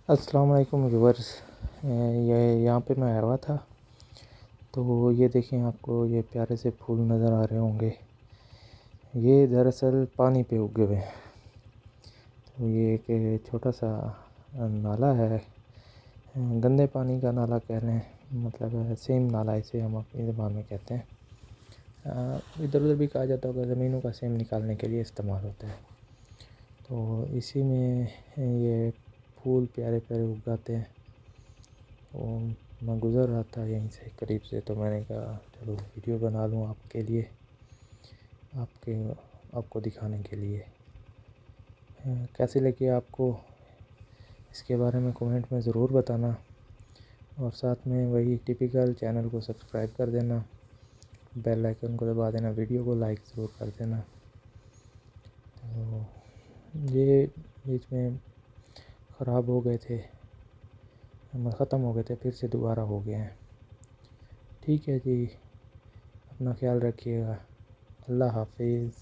अस्सलाम वालेकुम व्यूअर्स। ये यहाँ पे मैं आया हुआ था, तो ये देखें, आपको ये प्यारे से फूल नज़र आ रहे होंगे। ये दरअसल पानी पे उगे हुए हैं। तो ये एक छोटा सा नाला है, गंदे पानी का नाला कह रहे हैं, मतलब सेम नाला इसे हम अपनी ज़बान में कहते हैं। इधर उधर भी कहा जाता होगा, ज़मीनों का सेम निकालने के लिए इस्तेमाल होता है। तो इसी में ये फूल प्यारे प्यारे उगाते हैं। तो मैं गुज़र रहा था यहीं से करीब से, तो मैंने कहा चलो वीडियो बना लूँ आपके लिए, आपको दिखाने के लिए। कैसी लगी आपको, इसके बारे में कमेंट में ज़रूर बताना, और साथ में वही टिपिकल चैनल को सब्सक्राइब कर देना, बेल आइकन को दबा देना, वीडियो को लाइक ज़रूर कर देना। तो ये बीच में ख़राब हो गए थे, ख़त्म हो गए थे, फिर से दोबारा हो गए हैं। ठीक है जी, अपना ख्याल रखिएगा। अल्लाह हाफिज़।